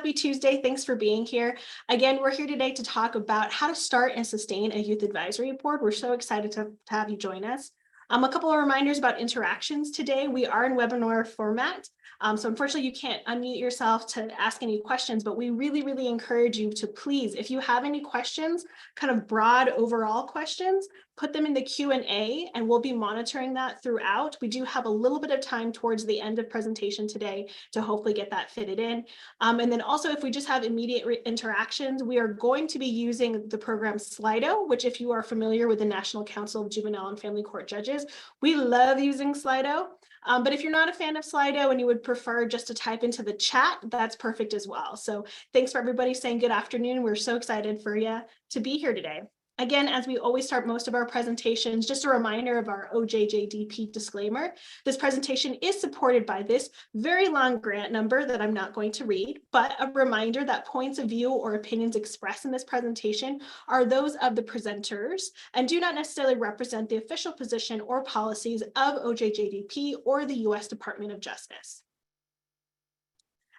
Happy Tuesday. Thanks for being here. Again, we're here today to talk about how to start and sustain a youth advisory board. We're so excited to have you join us. A couple of reminders about interactions today. We are in webinar format. So unfortunately, you can't unmute yourself to ask any questions, but we really encourage you to please, if you have any questions, kind of broad overall questions, put them in the Q&A and we'll be monitoring that throughout. We do have a little bit of time towards the end of presentation today to hopefully get that fitted in. And then also, if we just have immediate interactions, we are going to be using the program Slido, which if you are familiar with the National Council of Juvenile and Family Court Judges, we love using Slido. But if you're not a fan of Slido and you would prefer just to type into the chat, that's perfect as well. So thanks for everybody saying good afternoon. We're so excited for you to be here today. Again, as we always start most of our presentations, just a reminder of our OJJDP disclaimer. This presentation is supported by this very long grant number that I'm not going to read, but a reminder that points of view or opinions expressed in this presentation are those of the presenters and do not necessarily represent the official position or policies of OJJDP or the U.S. Department of Justice.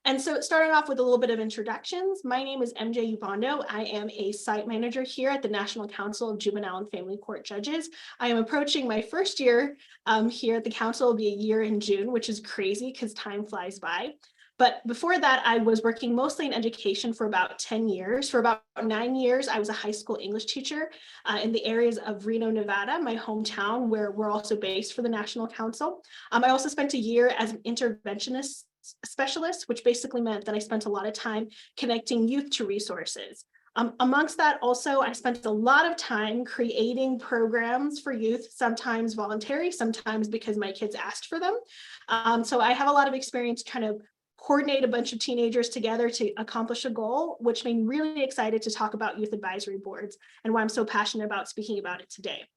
And so starting off with a little bit of introductions, my name is MJ Ubando. I am a site manager here at the National Council of Juvenile and Family Court Judges. I am approaching my first year here at the council. It'll be a year in June, which is crazy because time flies by. But before that, I was working mostly in education for about 10 years. For about 9 years, I was a high school English teacher in the areas of Reno, Nevada, my hometown, where we're also based for the National Council. I also spent a year as an interventionist specialist, which basically meant that I spent a lot of time connecting youth to resources. Amongst that also, I spent a lot of time creating programs for youth, sometimes voluntary, sometimes because my kids asked for them. So I have a lot of experience trying to coordinate a bunch of teenagers together to accomplish a goal, which made me really excited to talk about youth advisory boards and why I'm so passionate about speaking about it today.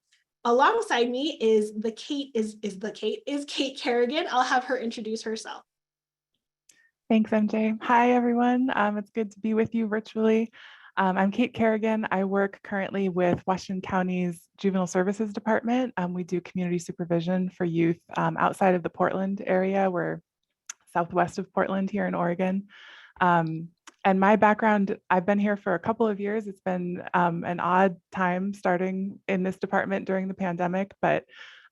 Alongside me is Kate Kerrigan. I'll have her introduce herself. Thanks, MJ. Hi, everyone. It's good to be with you virtually. I'm Kate Kerrigan. I work currently with Washington County's Juvenile Services Department. We do community supervision for youth outside of the Portland area. We're southwest of Portland here in Oregon. And my background, I've been here for a couple of years. It's been an odd time starting in this department during the pandemic, but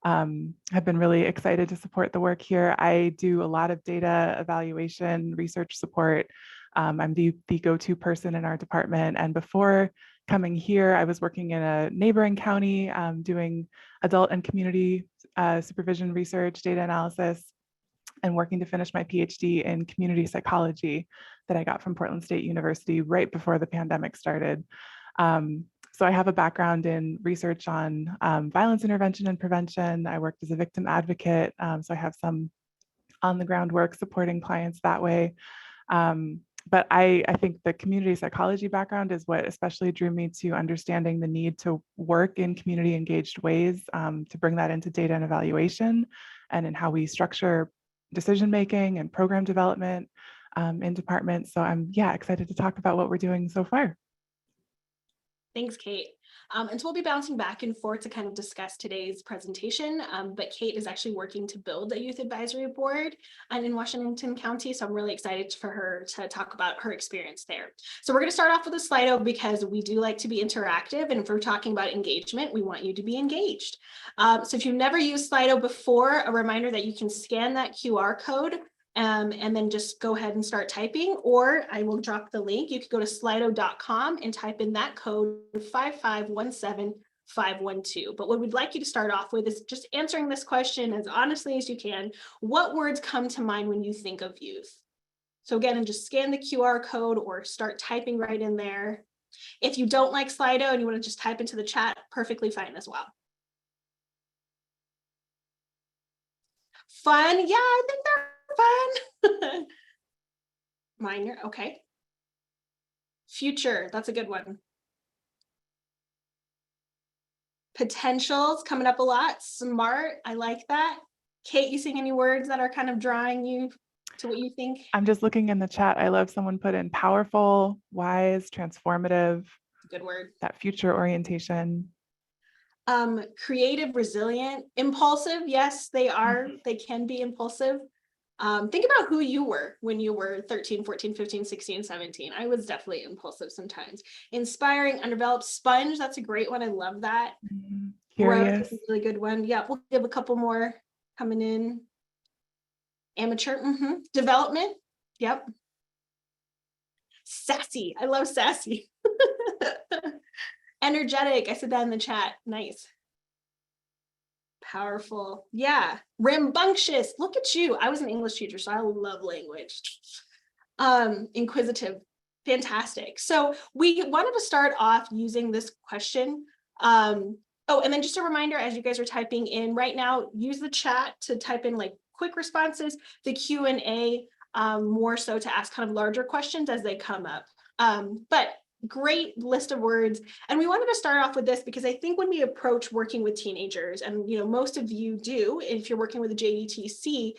have been really excited to support the work here. I do a lot of data evaluation, research support. I'm the go-to person in our department. And before coming here, I was working in a neighboring county doing adult and community supervision research, data analysis, and working to finish my PhD in community psychology that I got from Portland State University right before the pandemic started. So I have a background in research on violence intervention and prevention. I worked as a victim advocate, so I have some on-the-ground work supporting clients that way. But I think the community psychology background is what especially drew me to understanding the need to work in community engaged ways, to bring that into data and evaluation and in how we structure decision-making and program development in departments. So I'm excited to talk about what we're doing so far. Thanks, Kate. And so we'll be bouncing back and forth to kind of discuss today's presentation, but Kate is actually working to build a youth advisory board in Washington County, so I'm really excited for her to talk about her experience there. So we're going to start off with a Slido because we do like to be interactive, and if we're talking about engagement, we want you to be engaged. So if you've never used Slido before, a reminder that you can scan that QR code and then just go ahead and start typing, or I will drop the link. You could go to slido.com and type in that code 5517512. But what we'd like you to start off with is just answering this question as honestly as you can. What words come to mind when you think of youth? So again, and just scan the QR code or start typing right in there. If you don't like Slido and you want to just type into the chat, perfectly fine as well. Fun, yeah, I think they're fun. Minor, okay. Future, that's a good one. Potentials coming up a lot. Smart, I like that. Kate, you seeing any words that are kind of drawing you to what you think? I'm just looking in the chat. I love someone put in powerful, wise, transformative. Good word. That future orientation. Creative, resilient, impulsive. Yes, they are. They can be impulsive. Think about who you were when you were 13, 14, 15, 16, 17. I was definitely impulsive sometimes. Inspiring, undeveloped, sponge. That's a great one. I love that. Growth Curious. is a really good one. Yeah, we'll give a couple more coming in. Amateur, development. Yep. Sassy. I love sassy. Energetic. I said that in the chat. Nice. Powerful. Yeah. Rambunctious. Look at you. I was an English teacher, so I love language. Inquisitive. Fantastic. So we wanted to start off using this question. Oh, and then just a reminder, as you guys are typing in right now, use the chat to type in like quick responses, the Q&A, more so to ask kind of larger questions as they come up. But great list of words. And we wanted to start off with this because I think when we approach working with teenagers, and most of you do, if you're working with a JETC,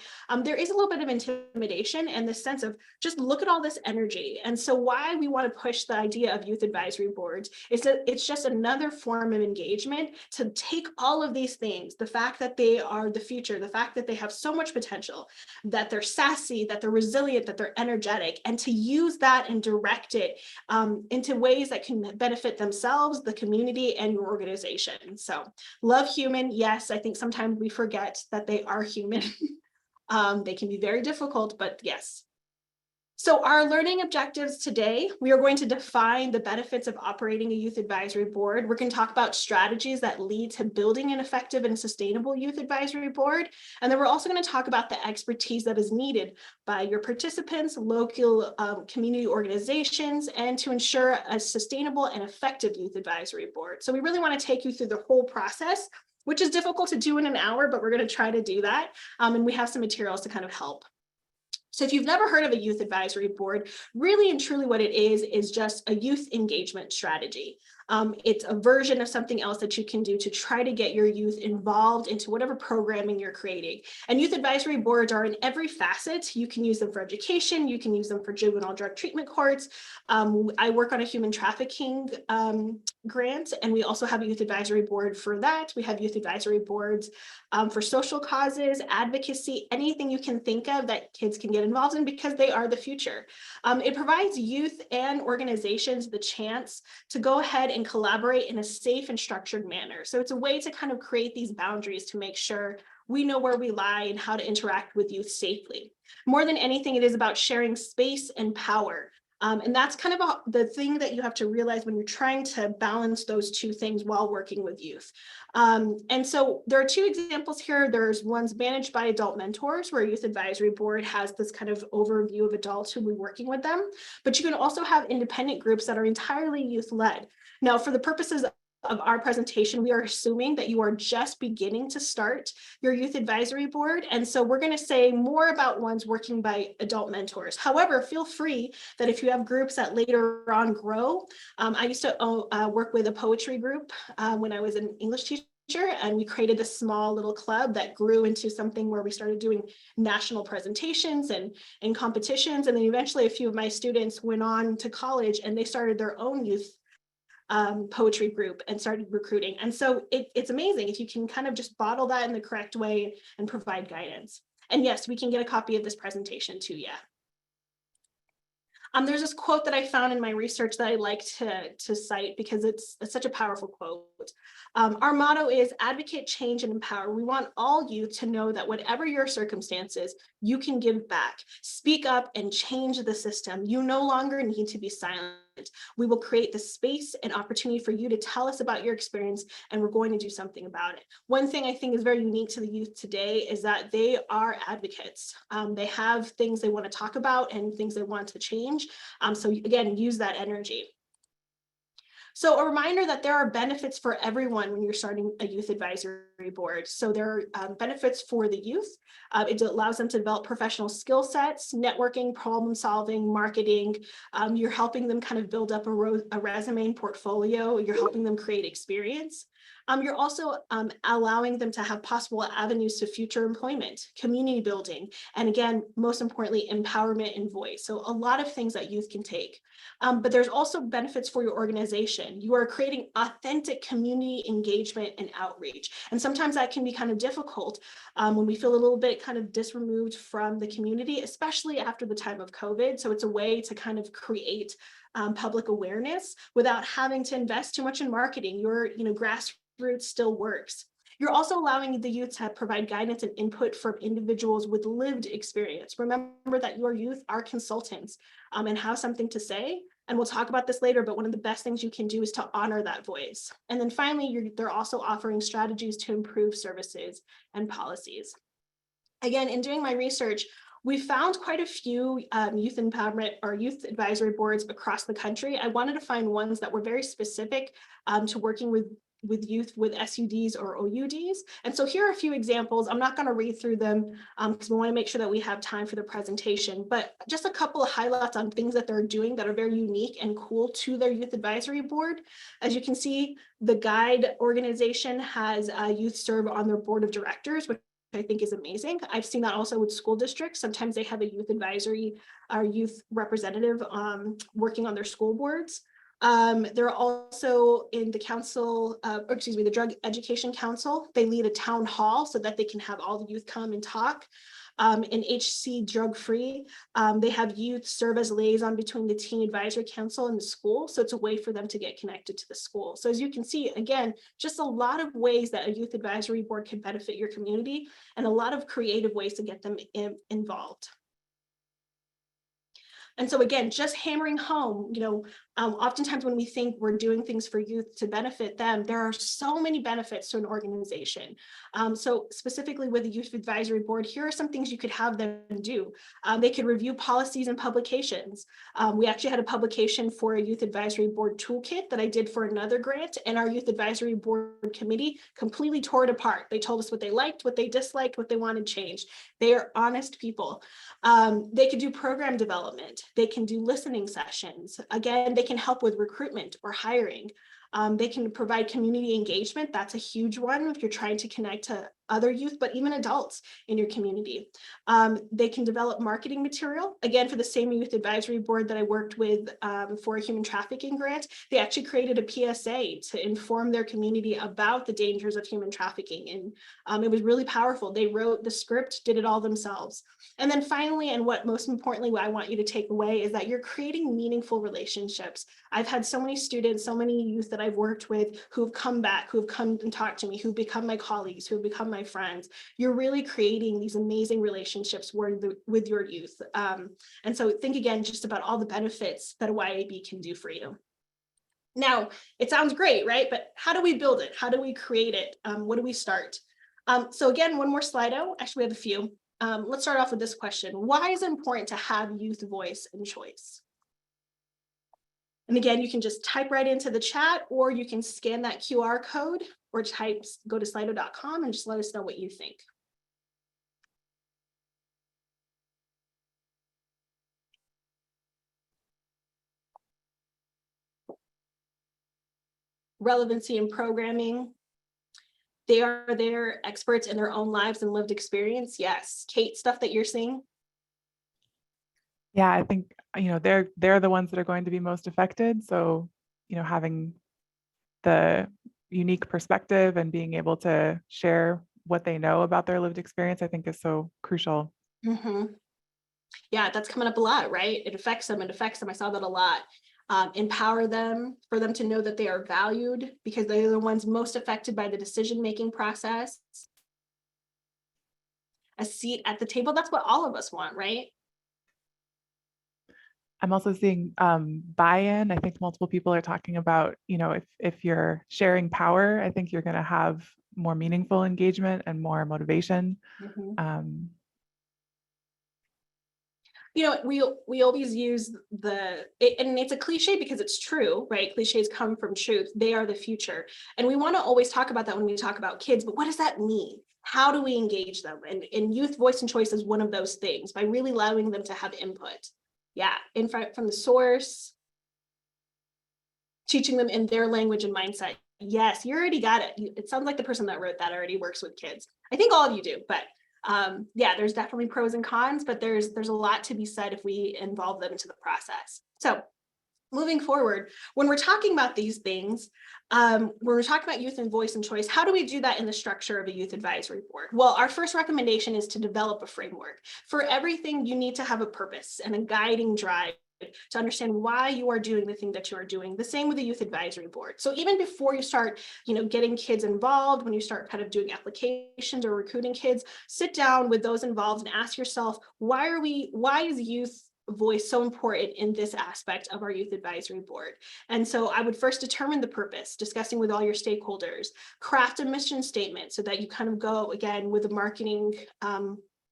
there is a little bit of intimidation and the sense of just look at all this energy. And so why we want to push the idea of youth advisory boards is that it's just another form of engagement to take all of these things, the fact that they are the future, the fact that they have so much potential, that they're sassy, that they're resilient, that they're energetic, and to use that and direct it into ways that can benefit themselves, the community, and your organization. So love human. Yes, I think sometimes we forget that they are human. They can be very difficult, but yes. So our learning objectives today, we are going to define the benefits of operating a youth advisory board. We're going to talk about strategies that lead to building an effective and sustainable youth advisory board. And then we're also going to talk about the expertise that is needed by your participants, local community organizations, and to ensure a sustainable and effective youth advisory board. So we really want to take you through the whole process, which is difficult to do in an hour, but we're going to try to do that. And we have some materials to kind of help. So if you've never heard of a youth advisory board, really and truly what it is just a youth engagement strategy. It's a version of something else that you can do to try to get your youth involved into whatever programming you're creating. And youth advisory boards are in every facet. You can use them for education. You can use them for juvenile drug treatment courts. I work on a human trafficking grant, and we also have a youth advisory board for that. We have youth advisory boards for social causes, advocacy, anything you can think of that kids can get involved in because they are the future. It provides youth and organizations the chance to go ahead and collaborate in a safe and structured manner. So it's a way to kind of create these boundaries to make sure we know where we lie and how to interact with youth safely. More than anything, it is about sharing space and power. And that's kind of the thing that you have to realize when you're trying to balance those two things while working with youth. And so there are two examples here. There's ones managed by adult mentors, where a youth advisory board has this kind of overview of adults who will be working with them. But you can also have independent groups that are entirely youth-led. Now, for the purposes of our presentation, we are assuming that you are just beginning to start your youth advisory board. And so we're going to say more about ones working by adult mentors. However, feel free that if you have groups that later on grow, I used to work with a poetry group when I was an English teacher, and we created this small little club that grew into something where we started doing national presentations and competitions. And then eventually a few of my students went on to college and they started their own youth poetry group and started recruiting. And so it's amazing if you can kind of just bottle that in the correct way and provide guidance. And yes, we can get a copy of this presentation to you. There's this quote that I found in my research that I like to cite because it's such a powerful quote. Our motto is advocate, change, and empower. We want all youth to know that whatever your circumstances, you can give back. Speak up and change the system. You no longer need to be silent. We will create the space and opportunity for you to tell us about your experience, and we're going to do something about it. One thing I think is very unique to the youth today is that they are advocates. They have things they want to talk about and things they want to change. So again, use that energy. So a reminder that there are benefits for everyone when you're starting a youth advisory board. So there are benefits for the youth. It allows them to develop professional skill sets, networking, problem solving, marketing. You're helping them kind of build up a resume and portfolio. You're helping them create experience. You're also allowing them to have possible avenues to future employment, community building, and again, most importantly, empowerment and voice. So a lot of things that youth can take. But there's also benefits for your organization. You are creating authentic community engagement and outreach. And sometimes sometimes that can be kind of difficult when we feel a little bit kind of disremoved from the community, especially after the time of COVID. So it's a way to kind of create public awareness without having to invest too much in marketing. Your grassroots still works. You're also allowing the youth to provide guidance and input from individuals with lived experience. Remember that your youth are consultants and have something to say. And we'll talk about this later, but one of the best things you can do is to honor that voice. And then finally, they're also offering strategies to improve services and policies. Again, in doing my research, we found quite a few youth empowerment or youth advisory boards across the country. I wanted to find ones that were very specific to working with youth with SUDs or OUDs. And so here are a few examples. I'm not going to read through them because we want to make sure that we have time for the presentation, but just a couple of highlights on things that they're doing that are very unique and cool to their youth advisory board. As you can see, the Guide organization has youth serve on their board of directors, which I think is amazing. I've seen that also with school districts. Sometimes they have a youth advisory or youth representative working on their school boards. They're also in the council, the Drug Education Council. They lead a town hall so that they can have all the youth come and talk. In HC Drug Free, they have youth serve as liaison between the Teen Advisory Council and the school. So it's a way for them to get connected to the school. So as you can see, again, just a lot of ways that a youth advisory board can benefit your community and a lot of creative ways to get them involved. And so again, just hammering home, oftentimes when we think we're doing things for youth to benefit them, there are so many benefits to an organization. So specifically with the Youth Advisory Board, here are some things you could have them do. They could review policies and publications. We actually had a publication for a Youth Advisory Board toolkit that I did for another grant, and our Youth Advisory Board committee completely tore it apart. They told us what they liked, what they disliked, what they wanted changed. They are honest people. They could do program development. They can do listening sessions. Again, they can help with recruitment or hiring. They can provide community engagement. That's a huge one if you're trying to connect to other youth, but even adults in your community. They can develop marketing material. Again, for the same youth advisory board that I worked with for a human trafficking grant, they actually created a PSA to inform their community about the dangers of human trafficking. And it was really powerful. They wrote the script, did it all themselves. And then finally, and what most importantly, what I want you to take away is that you're creating meaningful relationships. I've had so many students, so many youth that I've worked with who've come back, who've come and talked to me, who've become my colleagues, who've become my friends. You're really creating these amazing relationships with your youth. And so think again, just about all the benefits that a YAB can do for you. Now, it sounds great, right? But how do we build it? How do we create it? What do we start? So again, one more Slido. Actually, we have a few. Let's start off with this question. Why is it important to have youth voice and choice? And again, you can just type right into the chat, or you can scan that QR code or go to slido.com and just let us know what you think. Relevancy in programming. They are their experts in their own lives and lived experience. Yes. Kate, stuff that you're seeing? Yeah, I think, they're the ones that are going to be most affected. So, having the unique perspective and being able to share what they know about their lived experience, I think is so crucial. Mm-hmm. Yeah, that's coming up a lot, right? It affects them. I saw that a lot. Empower them, for them to know that they are valued because they're the ones most affected by the decision-making process. A seat at the table, that's what all of us want, right? I'm also seeing buy-in. I think multiple people are talking about, if you're sharing power, I think you're going to have more meaningful engagement and more motivation. Mm-hmm. We always use and it's a cliche because it's true, right? Cliches come from truth. They are the future. And we want to always talk about that when we talk about kids, but what does that mean? How do we engage them? And youth voice and choice is one of those things, by really allowing them to have input. Yeah, from the source, teaching them in their language and mindset. Yes, you already got it. It sounds like the person that wrote that already works with kids. I think all of you do, but yeah, there's definitely pros and cons, but there's a lot to be said if we involve them into the process. So moving forward, when we're talking about these things, when we're talking about youth and voice and choice, how do we do that in the structure of a youth advisory board? Well, our first recommendation is to develop a framework. For everything, you need to have a purpose and a guiding drive to understand why you are doing the thing that you are doing. The same with the youth advisory board. So even before you start, getting kids involved, when you start kind of doing applications or recruiting kids, sit down with those involved and ask yourself, why is youth voice so important in this aspect of our youth advisory board? And so I would first determine the purpose, discussing with all your stakeholders, craft a mission statement so that you kind of go again with a marketing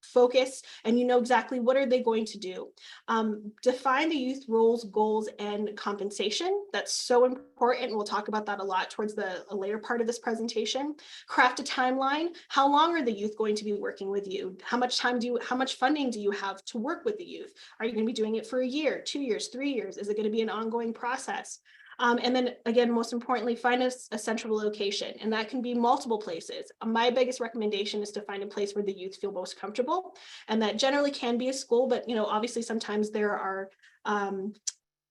focus and you know exactly what are they going to do. Define the youth roles, goals, and compensation. That's so important. We'll talk about that a lot towards the later part of this presentation. Craft a timeline. How long are the youth going to be working with you? How much funding do you have to work with the youth? Are you going to be doing it for a year, 2 years, 3 years? Is it going to be an ongoing process? And then again, most importantly, find a central location, and that can be multiple places. My biggest recommendation is to find a place where the youth feel most comfortable, and that generally can be a school, but obviously sometimes there are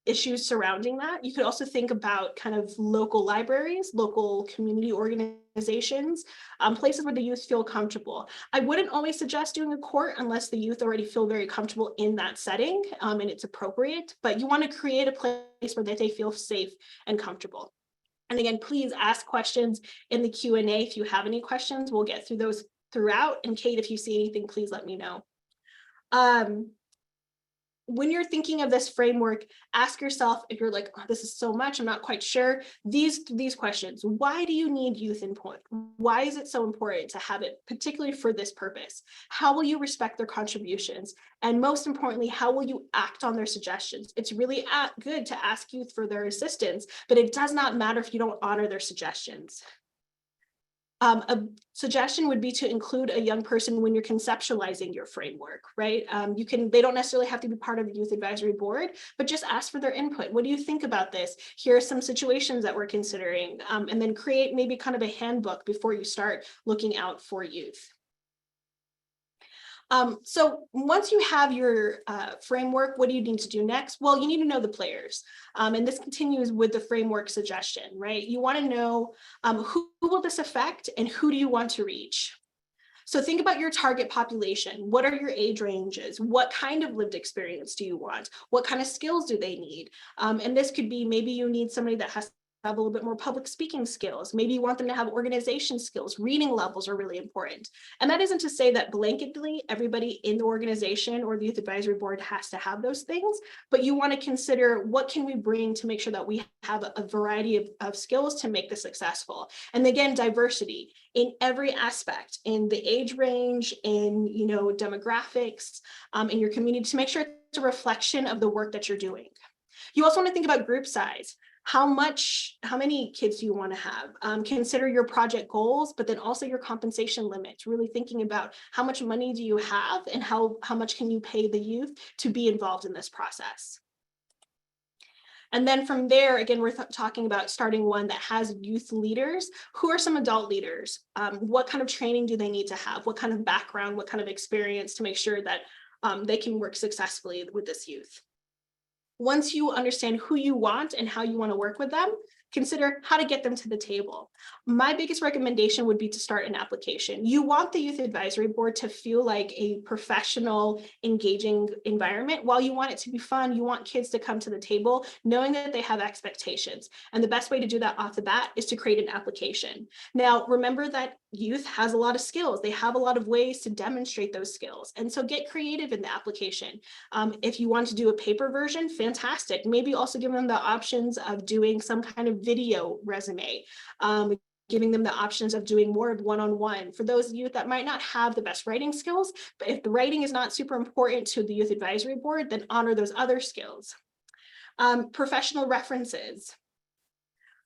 issues surrounding that. You could also think about kind of local libraries, local community organizations, places where the youth feel comfortable. I wouldn't always suggest doing a court unless the youth already feel very comfortable in that setting and it's appropriate, but you want to create a place where they feel safe and comfortable. And again, please ask questions in the Q&A if you have any questions. We'll get through those throughout. And Kate, if you see anything, please let me know. When you're thinking of this framework, ask yourself, if you're like, oh, this is so much, I'm not quite sure, these questions. Why do you need youth input? Why is it so important to have it, particularly for this purpose? How will you respect their contributions? And most importantly, how will you act on their suggestions? It's really good to ask youth for their assistance, but it does not matter if you don't honor their suggestions. A suggestion would be to include a young person when you're conceptualizing your framework, right? They don't necessarily have to be part of the youth advisory board, but just ask for their input. What do you think about this? Here are some situations that we're considering, and then create maybe kind of a handbook before you start looking out for youth. So once you have your framework, what do you need to do next? Well, you need to know the players. And this continues with the framework suggestion, right? You want to know who will this affect and who do you want to reach? So think about your target population. What are your age ranges? What kind of lived experience do you want? What kind of skills do they need? And this could be, maybe you need somebody that has have a little bit more public speaking skills. Maybe you want them to have organization skills. Reading levels are really important. And that isn't to say that blanketly everybody in the organization or the youth advisory board has to have those things, but you want to consider what can we bring to make sure that we have a variety of skills to make this successful. And again, diversity in every aspect, in the age range, in demographics, in your community, to make sure it's a reflection of the work that you're doing. You also want to think about group size. How many kids do you want to have? Consider your project goals, but then also your compensation limits, really thinking about how much money do you have and how much can you pay the youth to be involved in this process. And then from there, again, we're talking about starting one that has youth leaders. Who are some adult leaders? What kind of training do they need to have? What kind of background, what kind of experience to make sure that they can work successfully with this youth? Once you understand who you want and how you want to work with them, consider how to get them to the table. My biggest recommendation would be to start an application. You want the youth advisory board to feel like a professional, engaging environment. While you want it to be fun, you want kids to come to the table knowing that they have expectations. And the best way to do that off the bat is to create an application. Now, remember that youth has a lot of skills. They have a lot of ways to demonstrate those skills. And so get creative in the application. If you want to do a paper version, fantastic. Maybe also give them the options of doing some kind of video resume, giving them the options of doing more of one-on-one. For those youth that might not have the best writing skills, but if the writing is not super important to the youth advisory board, then honor those other skills. Professional references.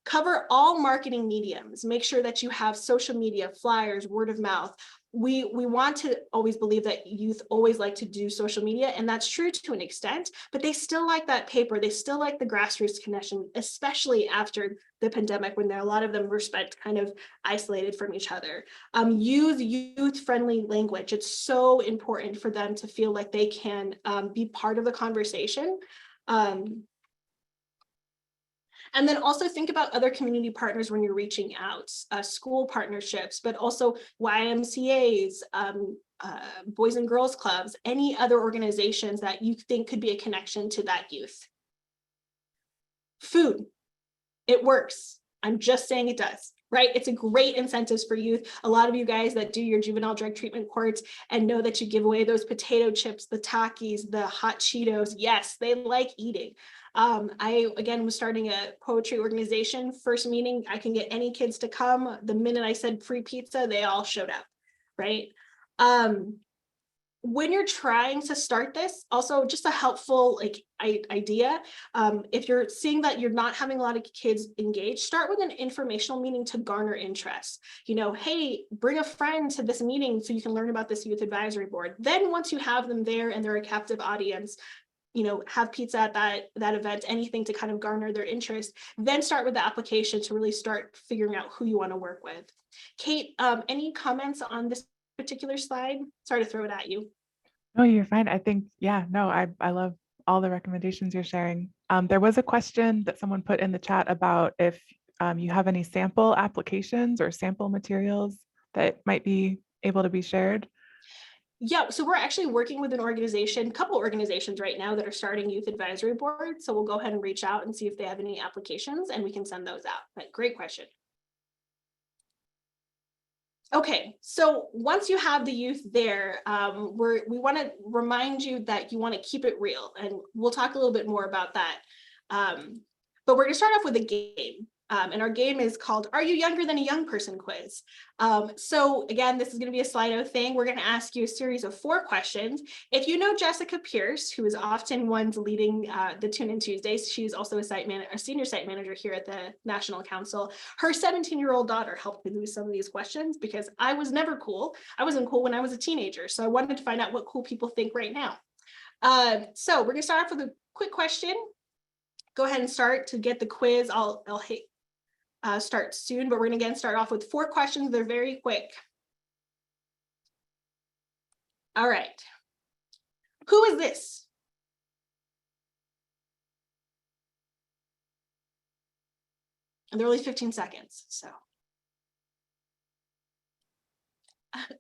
Cover all marketing mediums. Make sure that you have social media, flyers, word of mouth. We want to always believe that youth always like to do social media, and that's true to an extent, but they still like that paper. They still like the grassroots connection, especially after the pandemic when a lot of them were spent kind of isolated from each other. Use youth-friendly language. It's so important for them to feel like they can be part of the conversation. And then also think about other community partners when you're reaching out, school partnerships, but also YMCAs, Boys and Girls Clubs, any other organizations that you think could be a connection to that youth. Food, it works. I'm just saying it does, right? It's a great incentives for youth. A lot of you guys that do your juvenile drug treatment courts and know that you give away those potato chips, the Takis, the hot Cheetos. Yes, they like eating. I, again, was starting a poetry organization. First meeting, I can get any kids to come. The minute I said free pizza, they all showed up, right? When you're trying to start this, also just a helpful idea, if you're seeing that you're not having a lot of kids engaged, start with an informational meeting to garner interest. You know, hey, bring a friend to this meeting so you can learn about this youth advisory board. Then once you have them there and they're a captive audience, you know, have pizza at that event, anything to kind of garner their interest, then start with the application to really start figuring out who you want to work with. Kate, any comments on this particular slide? Sorry to throw it at you. No, you're fine. I think, yeah, no, I love all the recommendations you're sharing. There was a question that someone put in the chat about if you have any sample applications or sample materials that might be able to be shared. Yeah, so we're actually working with an organization, a couple organizations right now that are starting youth advisory boards. So we'll go ahead and reach out and see if they have any applications and we can send those out. But great question. Okay, so once you have the youth there, we want to remind you that you want to keep it real, and we'll talk a little bit more about that. But we're going to start off with a game. And our game is called Are You Younger Than a Young Person quiz. So again, this is going to be a Slido thing. We're going to ask you a series of 4 questions. If you know Jessica Pierce, who is often one's leading the Tune In Tuesdays, she's also a senior site manager here at the National Council. Her 17-year-old daughter helped me with some of these questions because I was never cool. I wasn't cool when I was a teenager. So I wanted to find out what cool people think right now. So we're going to start off with a quick question. Go ahead and start to get the quiz. I'll hit start soon, but we're going to again start off with 4 questions. They're very quick. All right. Who is this? And they're only 15 seconds, so.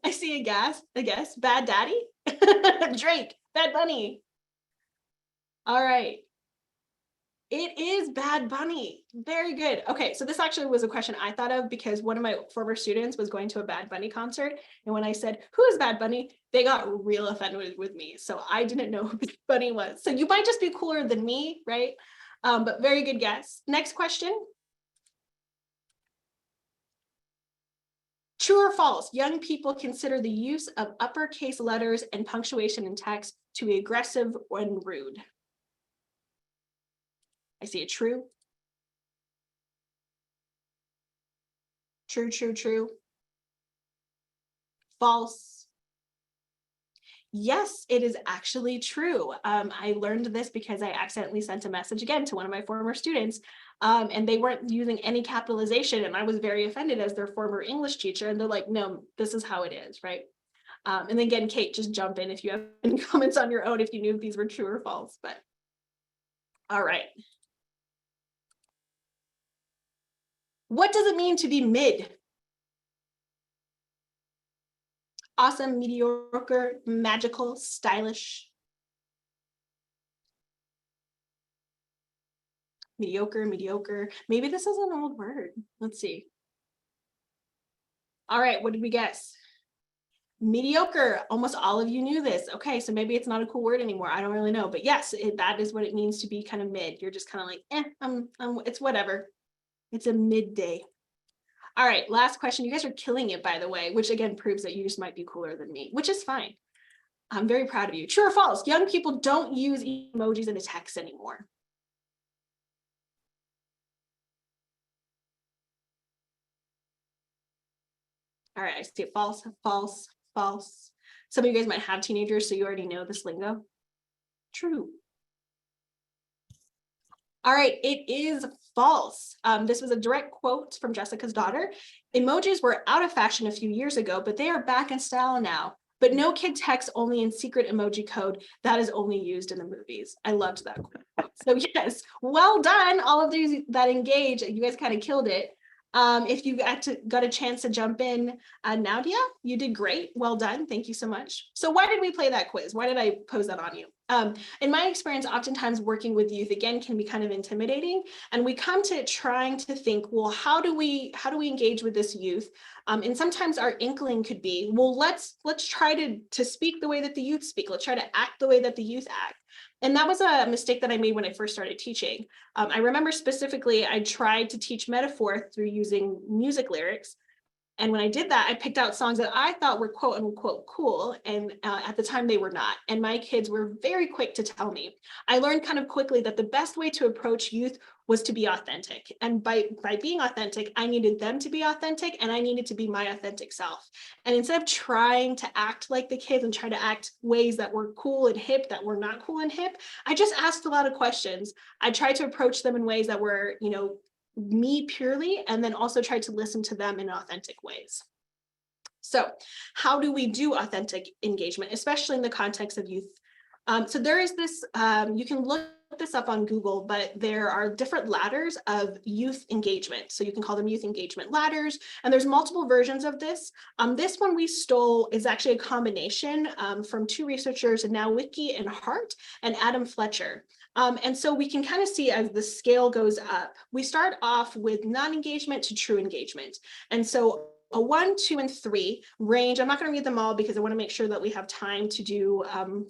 I see a guess. Bad Daddy? Drake, Bad Bunny. All right. It is Bad Bunny. Very good. Okay, so this actually was a question I thought of because one of my former students was going to a Bad Bunny concert. And when I said, who is Bad Bunny? They got real offended with me. So I didn't know who Bad Bunny was. So you might just be cooler than me, right? But very good guess. Next question. True or false? Young people consider the use of uppercase letters and punctuation in text to be aggressive and rude. I see it true. True, true, true. False. Yes, it is actually true. I learned this because I accidentally sent a message again to one of my former students, and they weren't using any capitalization, and I was very offended as their former English teacher, and they're like, no, this is how it is, right? And then again, Kate, just jump in if you have any comments on your own if you knew if these were true or false, but all right. What does it mean to be mid? Awesome, mediocre, magical, stylish. Mediocre, mediocre. Maybe this is an old word. Let's see. All right, what did we guess? Mediocre. Almost all of you knew this. Okay, so maybe it's not a cool word anymore. I don't really know, but yes, that is what it means to be kind of mid. You're just kind of like, it's whatever. It's a midday. All right, last question. You guys are killing it, by the way, which again proves that you just might be cooler than me, which is fine. I'm very proud of you. True or false? Young people don't use emojis in a text anymore. All right, I see false, false, false. Some of you guys might have teenagers, so you already know this lingo. True. All right, it is false. This was a direct quote from Jessica's daughter. Emojis were out of fashion a few years ago, but they are back in style now. but no kid texts only in secret emoji code that is only used in the movies. I loved that quote. So yes, well done, all of these that engage. You guys kind of killed it. If you got a chance to jump in, Nadia, you did great. Well done. Thank you so much. So why did we play that quiz? Why did I pose that on you? In my experience, oftentimes working with youth, again, can be kind of intimidating. And we come to trying to think, well, how do we engage with this youth? And sometimes our inkling could be, well, let's try to speak the way that the youth speak. Let's try to act the way that the youth act. And that was a mistake that I made when I first started teaching. I remember specifically, I tried to teach metaphor through using music lyrics. And when I did that, I picked out songs that I thought were quote unquote cool. And at the time they were not. And my kids were very quick to tell me. I learned kind of quickly that the best way to approach youth was to be authentic. And by being authentic, I needed them to be authentic and I needed to be my authentic self. And instead of trying to act like the kids and try to act ways that were cool and hip that were not cool and hip, I just asked a lot of questions. I tried to approach them in ways that were, me purely, and then also tried to listen to them in authentic ways. So how do we do authentic engagement, especially in the context of youth? So there is this, you can look this up on Google, but there are different ladders of youth engagement. So you can call them youth engagement ladders, and there's multiple versions of this. This one we stole is actually a combination from two researchers, Nowicki and Hart and Adam Fletcher. And so we can kind of see as the scale goes up, we start off with non-engagement to true engagement. And so a 1, 2, and 3 range. I'm not going to read them all because I want to make sure that we have time to do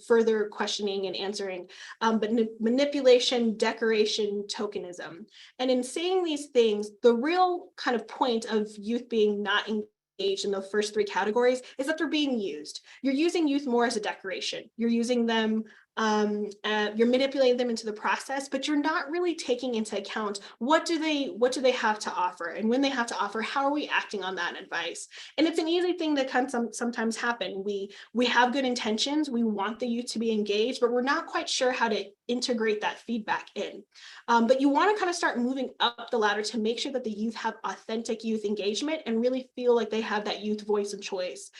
further questioning and answering, but manipulation, decoration, tokenism. And in saying these things, the real kind of point of youth being not engaged in the first 3 categories is that they're being used. You're using youth more as a decoration. You're using them, you're manipulating them into the process, but you're not really taking into account what do they have to offer, and when they have to offer, how are we acting on that advice? And it's an easy thing that can sometimes happen. We have good intentions, we want the youth to be engaged, but we're not quite sure how to integrate that feedback in. But you want to kind of start moving up the ladder to make sure that the youth have authentic youth engagement and really feel like they have that youth voice and choice.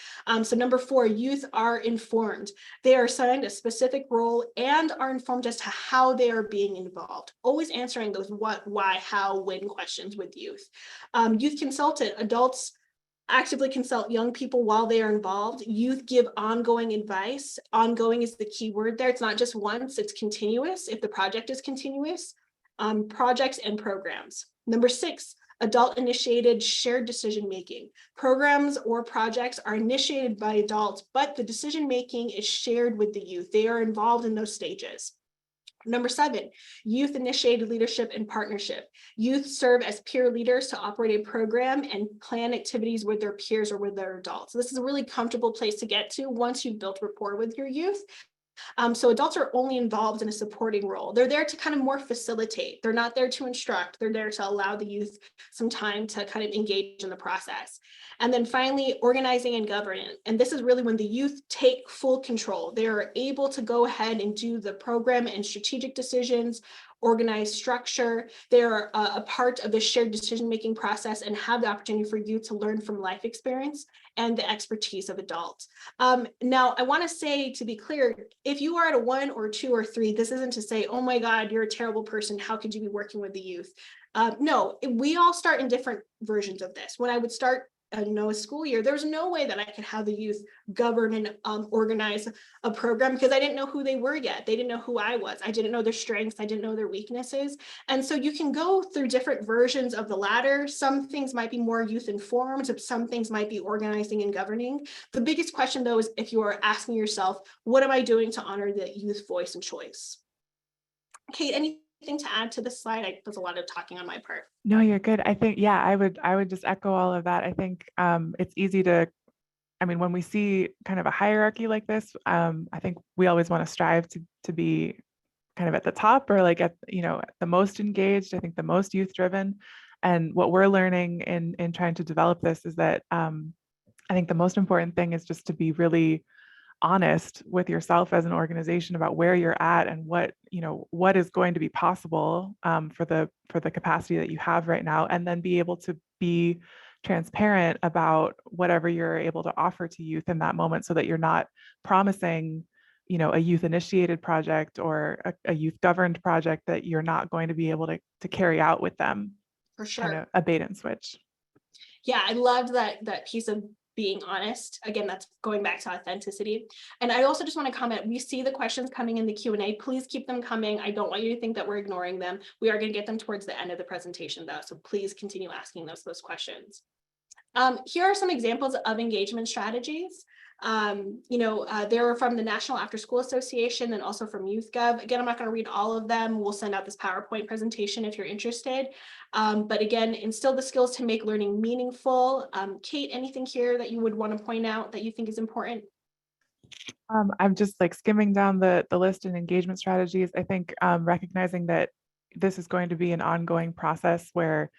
So number 4, youth are informed. They are assigned a specific role and are informed as to how they are being involved. Always answering those what, why, how, when questions with youth. Youth consultant, adults actively consult young people while they are involved. Youth give ongoing advice. Ongoing is the key word there. It's not just once, it's continuous if the project is continuous. Projects and programs. Number 6, adult initiated shared decision making. Programs or projects are initiated by adults, but the decision making is shared with the youth. They are involved in those stages. Number 7, youth initiated leadership and partnership. Youth serve as peer leaders to operate a program and plan activities with their peers or with their adults. So this is a really comfortable place to get to once you've built rapport with your youth. So adults are only involved in a supporting role. They're there to kind of more facilitate. They're not there to instruct. They're there to allow the youth some time to kind of engage in the process. And then finally, organizing and governing. And this is really when the youth take full control. They're able to go ahead and do the program and strategic decisions, organized structure. They're a part of the shared decision-making process and have the opportunity for you to learn from life experience and the expertise of adults. Now, I want to say, to be clear, if you are at a 1 or 2 or 3, this isn't to say, oh my God, you're a terrible person. How could you be working with the youth? No, we all start in different versions of this. When I would start a school year, there was no way that I could have the youth govern and organize a program because I didn't know who they were yet. They didn't know who I was. I didn't know their strengths. I didn't know their weaknesses. And so you can go through different versions of the ladder. Some things might be more youth informed. Some things might be organizing and governing. The biggest question though is if you are asking yourself, what am I doing to honor the youth voice and choice? Kate, anything to add to this slide? There's a lot of talking on my part. No, you're good. I think, yeah, I would just echo all of that. I think it's easy to, I mean, when we see kind of a hierarchy like this, I think we always want to strive to be kind of at the top or like at, the most engaged, I think the most youth driven. And what we're learning in trying to develop this is that I think the most important thing is just to be really honest with yourself as an organization about where you're at and what is going to be possible for the capacity that you have right now, and then be able to be transparent about whatever you're able to offer to youth in that moment, so that you're not promising, a youth initiated project or a youth governed project that you're not going to be able to carry out with them. For Kind sure. of a bait and switch. Yeah, I loved that piece of being honest. Again, that's going back to authenticity. And I also just want to comment, we see the questions coming in the Q&A. Please keep them coming. I don't want you to think that we're ignoring them. We are going to get them towards the end of the presentation though. So please continue asking those questions. Here are some examples of engagement strategies. They were from the National After School Association and also from YouthGov. Again, I'm not going to read all of them. We'll send out this PowerPoint presentation if you're interested. But again, instill the skills to make learning meaningful. Kate, anything here that you would want to point out that you think is important? I'm just like skimming down the list and engagement strategies. I think recognizing that this is going to be an ongoing process where,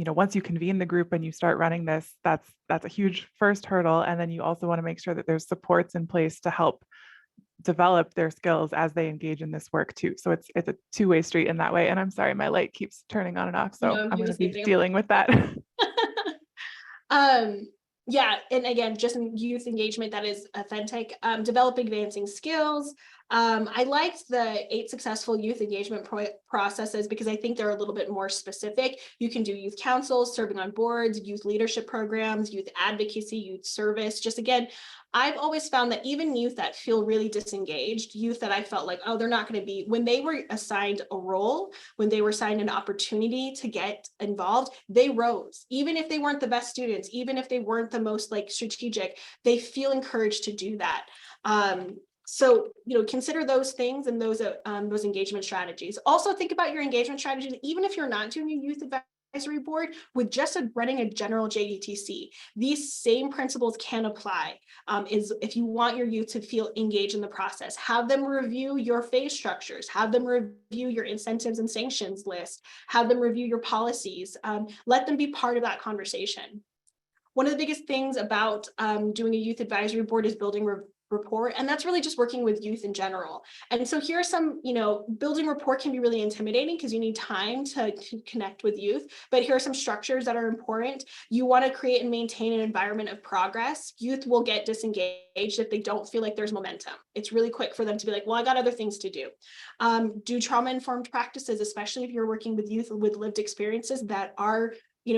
once you convene the group and you start running this, that's a huge first hurdle. And then you also want to make sure that there's supports in place to help develop their skills as they engage in this work too. So it's a two-way street in that way. And I'm sorry, my light keeps turning on and off. So I'm going to be dealing with that. Yeah, and again, just youth engagement that is authentic, develop advancing skills. I liked the 8 successful youth engagement processes because I think they're a little bit more specific. You can do youth councils, serving on boards, youth leadership programs, youth advocacy, youth service. Just again, I've always found that even youth that feel really disengaged, youth that I felt like, oh, they're not going to be, when they were assigned a role, when they were assigned an opportunity to get involved, they rose. Even if they weren't the best students, even if they weren't the most like strategic, they feel encouraged to do that. So, consider those things and those engagement strategies. Also think about your engagement strategies, even if you're not doing a youth advisory board, with just running a general JDTC. These same principles can apply. Is if you want your youth to feel engaged in the process, have them review your phase structures, have them review your incentives and sanctions list, have them review your policies, let them be part of that conversation. One of the biggest things about doing a youth advisory board is building rapport, and that's really just working with youth in general. And so here are some, building rapport can be really intimidating because you need time to connect with youth, but here are some structures that are important. You want to create and maintain an environment of progress. Youth will get disengaged if they don't feel like there's momentum. It's really quick for them to be like, well, I got other things to do. Do trauma-informed practices, especially if you're working with youth with lived experiences that are,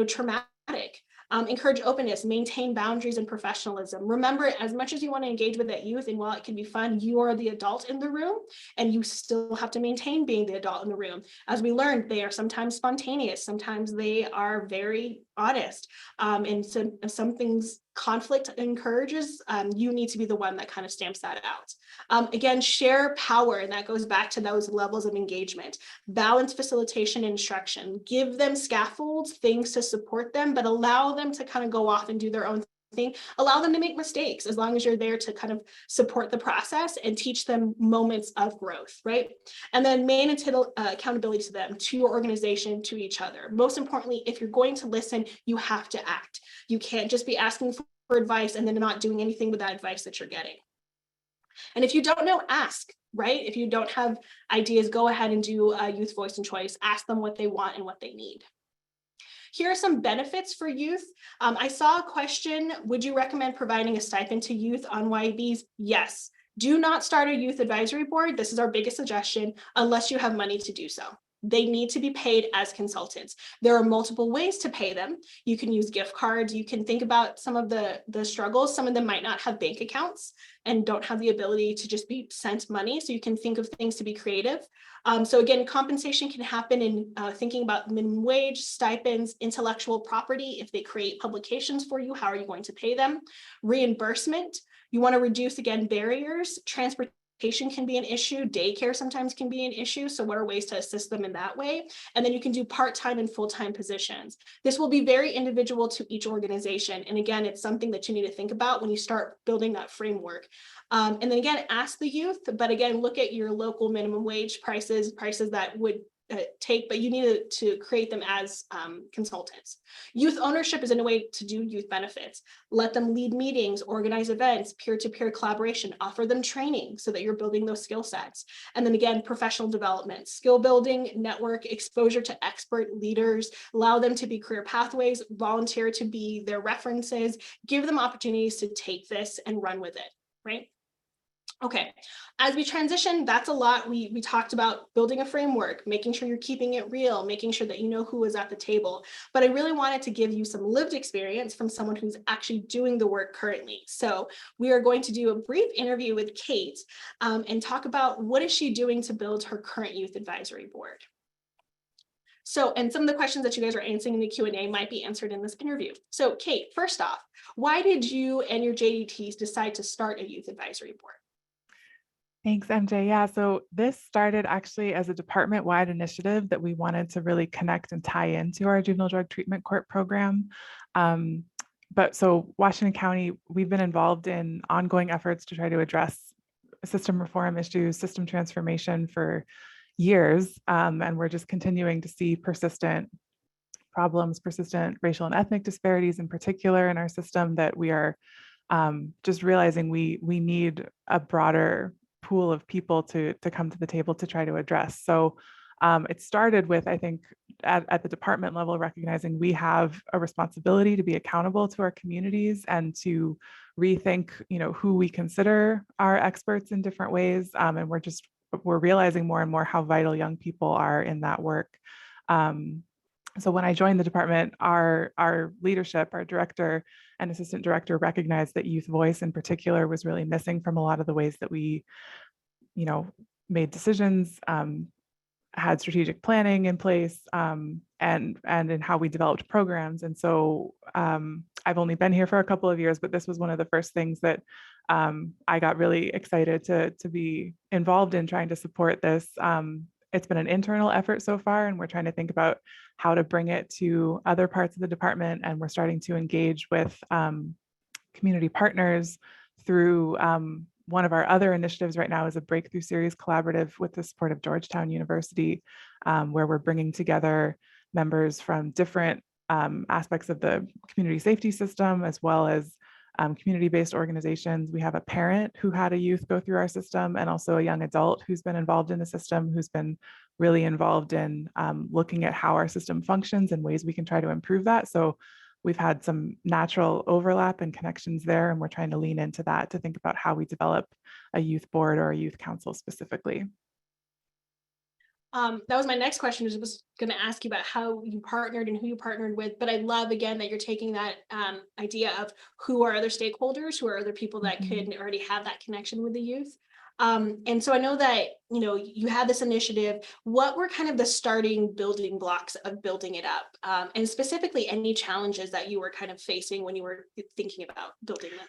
traumatic. Encourage openness, maintain boundaries and professionalism. Remember, as much as you want to engage with that youth, and while it can be fun, you are the adult in the room, and you still have to maintain being the adult in the room. As we learned, they are sometimes spontaneous, sometimes they are very honest. And so if something's conflict encourages, you need to be the one that kind of stamps that out. Again, share power, and that goes back to those levels of engagement. Balance facilitation and instruction. Give them scaffolds, things to support them, but allow them to kind of go off and do their own thing. Allow them to make mistakes as long as you're there to kind of support the process and teach them moments of growth, right? And then maintain accountability to them, to your organization, to each other. Most importantly, if you're going to listen, you have to act. You can't just be asking for advice and then not doing anything with that advice that you're getting. And if you don't know, ask, right? If you don't have ideas, go ahead and do youth voice and choice. Ask them what they want and what they need. Here are some benefits for youth. I saw a question, would you recommend providing a stipend to youth on YBs? Yes. Do not start a youth advisory board. This is our biggest suggestion, unless you have money to do so. They need to be paid as consultants. There are multiple ways to pay them. You can use gift cards. You can think about some of the struggles. Some of them might not have bank accounts and don't have the ability to just be sent money. So you can think of things to be creative. So again, compensation can happen in thinking about minimum wage, stipends, intellectual property. If they create publications for you, how are you going to pay them? Reimbursement. You want to reduce, again, barriers. Transportation can be an issue. Daycare sometimes can be an issue. So what are ways to assist them in that way? And then you can do part-time and full-time positions. This will be very individual to each organization. And again, it's something that you need to think about when you start building that framework. And then again, ask the youth, but again, look at your local minimum wage prices that would take, but you need to create them as consultants. Youth ownership is in a way to do youth benefits. Let them lead meetings, organize events, peer-to-peer collaboration, offer them training so that you're building those skill sets. And then again, professional development, skill building, network, exposure to expert leaders, allow them to be career pathways, volunteer to be their references, give them opportunities to take this and run with it, right? Okay, as we transition, that's a lot. We talked about building a framework, making sure you're keeping it real, making sure that you know who is at the table. But I really wanted to give you some lived experience from someone who's actually doing the work currently. So we are going to do a brief interview with Kate and talk about what is she doing to build her current youth advisory board. So, and some of the questions that you guys are answering in the Q&A might be answered in this interview. So Kate, first off, why did you and your JDTs decide to start a youth advisory board? Thanks, MJ. Yeah, so this started actually as a department-wide initiative that we wanted to really connect and tie into our juvenile drug treatment court program. But so Washington County, we've been involved in ongoing efforts to try to address system reform issues, system transformation for years. And we're just continuing to see persistent problems, persistent racial and ethnic disparities in particular in our system that we are just realizing we need a broader pool of people to come to the table to try to address. So it started with, I think, at the department level, recognizing we have a responsibility to be accountable to our communities and to rethink, who we consider our experts in different ways. And we're realizing more and more how vital young people are in that work. So when I joined the department, our leadership, our director and assistant director recognized that youth voice in particular was really missing from a lot of the ways that we, made decisions, had strategic planning in place, and in how we developed programs. And so I've only been here for a couple of years, but this was one of the first things that I got really excited to be involved in trying to support this. It's been an internal effort so far, and we're trying to think about how to bring it to other parts of the department. And we're starting to engage with community partners through one of our other initiatives right now is a Breakthrough Series collaborative with the support of Georgetown University, where we're bringing together members from different aspects of the community safety system, as well as community-based organizations. We have a parent who had a youth go through our system, and also a young adult who's been involved in the system, who's been really involved in looking at how our system functions and ways we can try to improve that. So we've had some natural overlap and connections there, and we're trying to lean into that to think about how we develop a youth board or a youth council specifically. That was my next question. I was going to ask you about how you partnered and who you partnered with, but I love again that you're taking that idea of who are other stakeholders, who are other people that could already have that connection with the youth. And so I know that, you had this initiative. What were kind of the starting building blocks of building it up? And specifically any challenges that you were kind of facing when you were thinking about building it?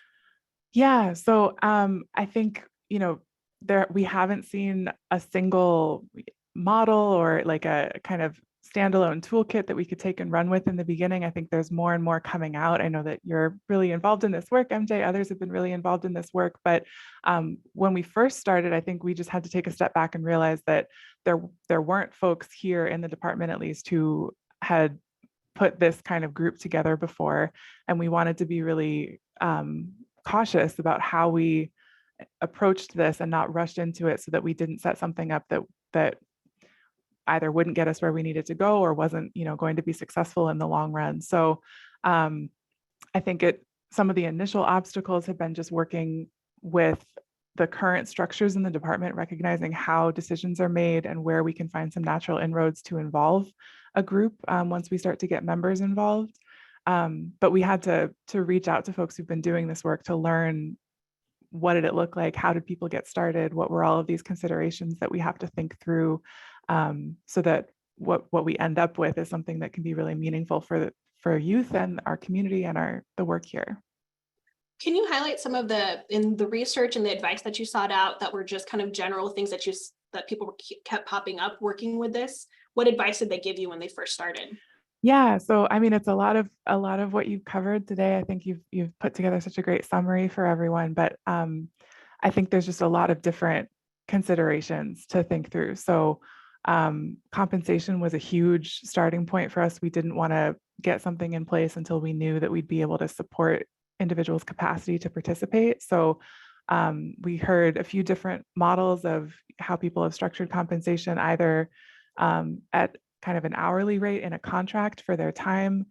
Yeah, so I think, we haven't seen a single model or like a kind of standalone toolkit that we could take and run with in the beginning. I think there's more and more coming out. I know that you're really involved in this work, MJ, others have been really involved in this work. But when we first started, I think we just had to take a step back and realize that there weren't folks here in the department, at least, who had put this kind of group together before. And we wanted to be really cautious about how we approached this and not rushed into it so that we didn't set something up that either wouldn't get us where we needed to go or wasn't, going to be successful in the long run. So I think some of the initial obstacles have been just working with the current structures in the department, recognizing how decisions are made and where we can find some natural inroads to involve a group once we start to get members involved. But we had to reach out to folks who've been doing this work to learn what did it look like, how did people get started, what were all of these considerations that we have to think through, so that what we end up with is something that can be really meaningful for youth and our community and the work here. Can you highlight some of in the research and the advice that you sought out that were just kind of general things that people kept popping up working with this? What advice did they give you when they first started? Yeah, so I mean, it's a lot of what you've covered today. I think you've put together such a great summary for everyone, but I think there's just a lot of different considerations to think through. So Compensation was a huge starting point for us. We didn't want to get something in place until we knew that we'd be able to support individuals' capacity to participate. So we heard a few different models of how people have structured compensation, either at kind of an hourly rate in a contract for their time,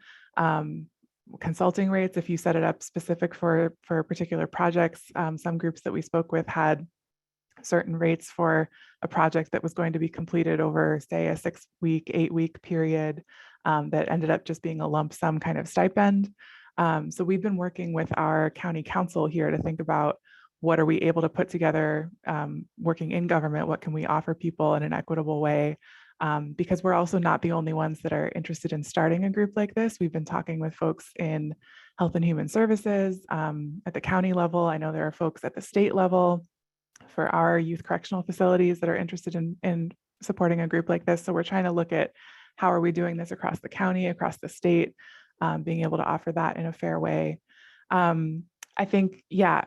consulting rates if you set it up specific for particular projects. Some groups that we spoke with had certain rates for a project that was going to be completed over, say, a 6-week, 8-week period that ended up just being a lump sum kind of stipend. So we've been working with our county council here to think about what are we able to put together working in government, what can we offer people in an equitable way, because we're also not the only ones that are interested in starting a group like this. We've been talking with folks in Health and Human Services at the county level. I know there are folks at the state level for our youth correctional facilities that are interested in supporting a group like this. So we're trying to look at how are we doing this across the county, across the state, being able to offer that in a fair way. I think, yeah,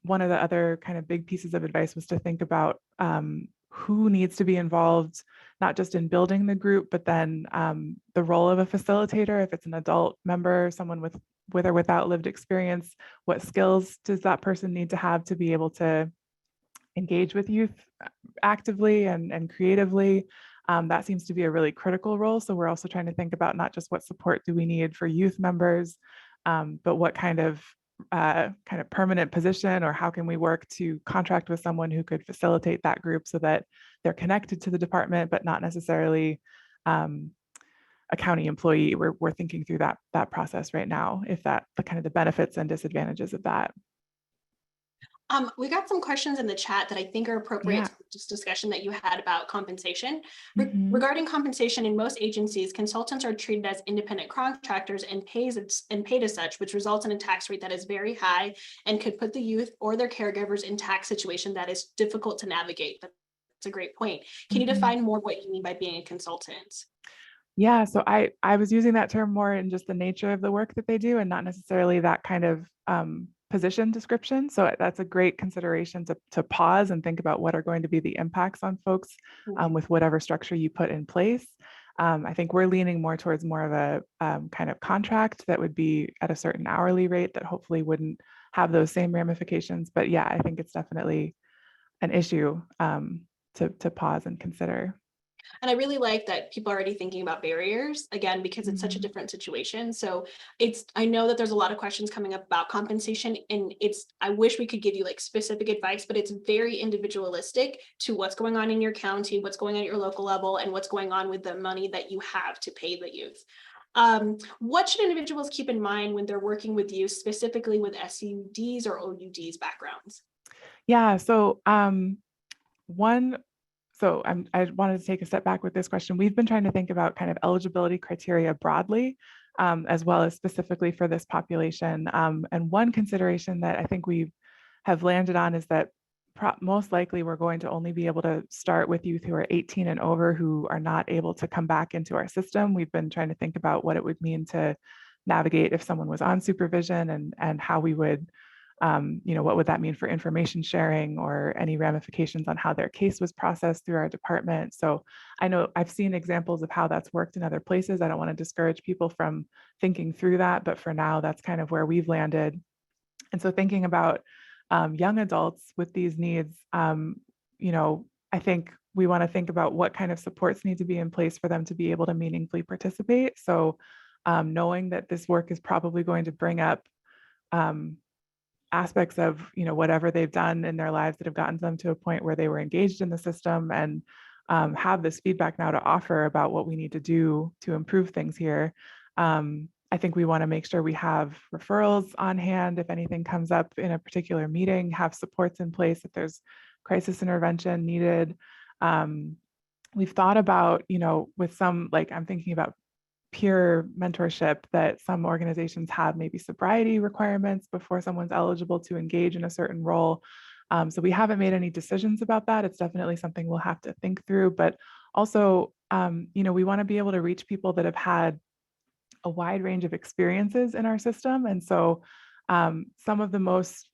one of the other kind of big pieces of advice was to think about who needs to be involved, not just in building the group, but then the role of a facilitator. If it's an adult member, someone with or without lived experience, what skills does that person need to have to be able to engage with youth actively and creatively? That seems to be a really critical role. So we're also trying to think about not just what support do we need for youth members, but what kind of permanent position, or how can we work to contract with someone who could facilitate that group so that they're connected to the department, but not necessarily a county employee. We're thinking through that process right now, if that the kind of the benefits and disadvantages of that. We got some questions in the chat that I think are appropriate Yeah. to this discussion that you had about compensation. Mhm. Regarding compensation, in most agencies, consultants are treated as independent contractors and paid as such, which results in a tax rate that is very high and could put the youth or their caregivers in tax situation that is difficult to navigate. That's a great point. Can you Mhm. define more what you mean by being a consultant? Yeah, so I was using that term more in just the nature of the work that they do, and not necessarily that kind of position description. So that's a great consideration to pause and think about what are going to be the impacts on folks with whatever structure you put in place. I think we're leaning more towards more of a kind of contract that would be at a certain hourly rate that hopefully wouldn't have those same ramifications. But yeah, I think it's definitely an issue to pause and consider. And I really like that people are already thinking about barriers, again, because it's such a Mhm. different situation. So I know that there's a lot of questions coming up about compensation, and I wish we could give you like specific advice, but it's very individualistic to what's going on in your county, what's going on at your local level, and what's going on with the money that you have to pay the youth. What should individuals keep in mind when they're working with youth, specifically with SUDs or OUDs backgrounds? Yeah, so one, I wanted to take a step back with this question. We've been trying to think about kind of eligibility criteria broadly, as well as specifically for this population. And one consideration that I think we have landed on is that most likely we're going to only be able to start with youth who are 18 and over, who are not able to come back into our system. We've been trying to think about what it would mean to navigate if someone was on supervision, and how we would what would that mean for information sharing or any ramifications on how their case was processed through our department. So I know I've seen examples of how that's worked in other places. I don't want to discourage people from thinking through that, but for now, that's kind of where we've landed. And so thinking about young adults with these needs, I think we want to think about what kind of supports need to be in place for them to be able to meaningfully participate. So knowing that this work is probably going to bring up aspects of whatever they've done in their lives that have gotten them to a point where they were engaged in the system, and have this feedback now to offer about what we need to do to improve things here. I think we want to make sure we have referrals on hand if anything comes up in a particular meeting, have supports in place if there's crisis intervention needed. We've thought about, with some, like I'm thinking about peer mentorship, that some organizations have maybe sobriety requirements before someone's eligible to engage in a certain role. So we haven't made any decisions about that. It's definitely something we'll have to think through, but also, we want to be able to reach people that have had a wide range of experiences in our system. And so some of the most,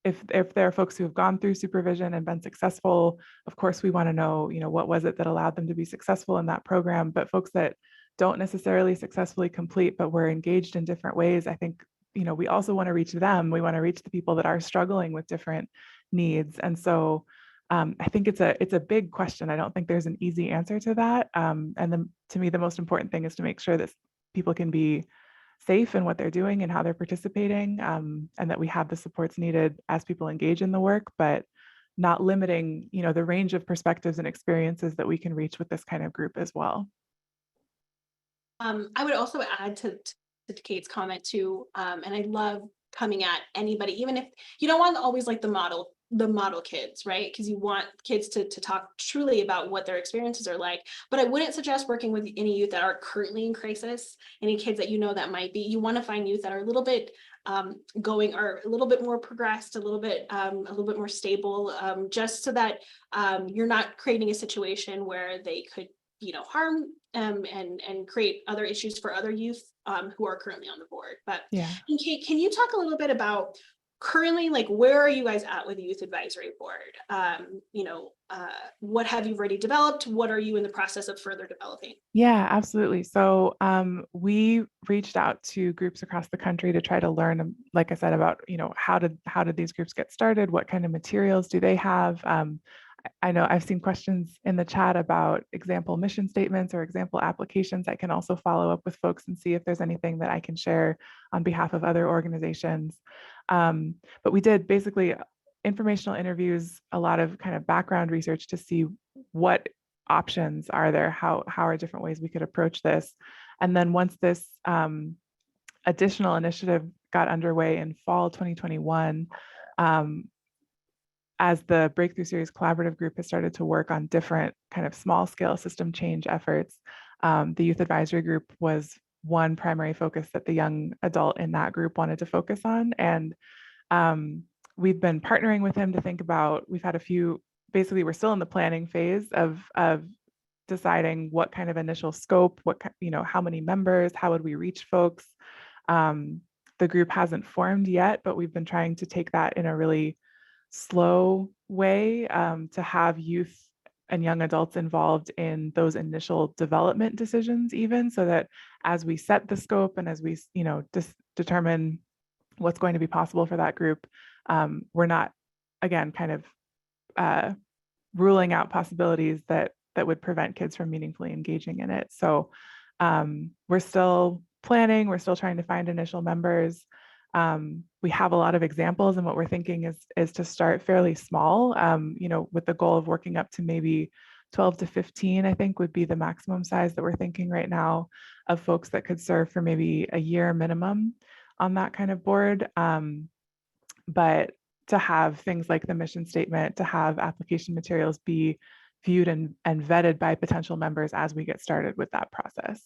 if there are folks who have gone through supervision and been successful, of course, we want to know, what was it that allowed them to be successful in that program. But folks that don't necessarily successfully complete, but were engaged in different ways, I think, we also want to reach them. We want to reach the people that are struggling with different needs. And so I think it's a big question. I don't think there's an easy answer to that. To me, the most important thing is to make sure that people can be safe in what they're doing and how they're participating, and that we have the supports needed as people engage in the work, but not limiting, the range of perspectives and experiences that we can reach with this kind of group as well. I would also add to Kate's comment too, and I love coming at anybody, even if you don't want always like the model kids, right? Because you want kids to talk truly about what their experiences are like. But I wouldn't suggest working with any youth that are currently in crisis, any kids that that might be. You want to find youth that are a little bit going or a little bit more progressed, a little bit more stable, just so that you're not creating a situation where they could harm and create other issues for other youth who are currently on the board. But Yeah. and Kate, can you talk a little bit about currently, like, where are you guys at with the youth advisory board? What have you already developed? What are you in the process of further developing? Yeah, absolutely. So we reached out to groups across the country to try to learn, like I said, about how did these groups get started? What kind of materials do they have? I know I've seen questions in the chat about example mission statements or example applications. I can also follow up with folks and see if there's anything that I can share on behalf of other organizations. But we did basically informational interviews, a lot of kind of background research to see what options are there, how are different ways we could approach this. And then once this additional initiative got underway in fall 2021, as the Breakthrough Series Collaborative Group has started to work on different kind of small scale system change efforts, the Youth Advisory Group was one primary focus that the young adult in that group wanted to focus on. And we've been partnering with him to think about, we've had a few, basically we're still in the planning phase of deciding what kind of initial scope, how many members, how would we reach folks. The group hasn't formed yet, but we've been trying to take that in a really slow way, to have youth and young adults involved in those initial development decisions, even so that as we set the scope and as we determine what's going to be possible for that group, we're not, again, kind of ruling out possibilities that would prevent kids from meaningfully engaging in it. So we're still planning, we're still trying to find initial members. We have a lot of examples, and what we're thinking is to start fairly small, with the goal of working up to maybe 12 to 15, I think would be the maximum size that we're thinking right now of folks that could serve for maybe a year minimum on that kind of board. But to have things like the mission statement, to have application materials be viewed and vetted by potential members as we get started with that process.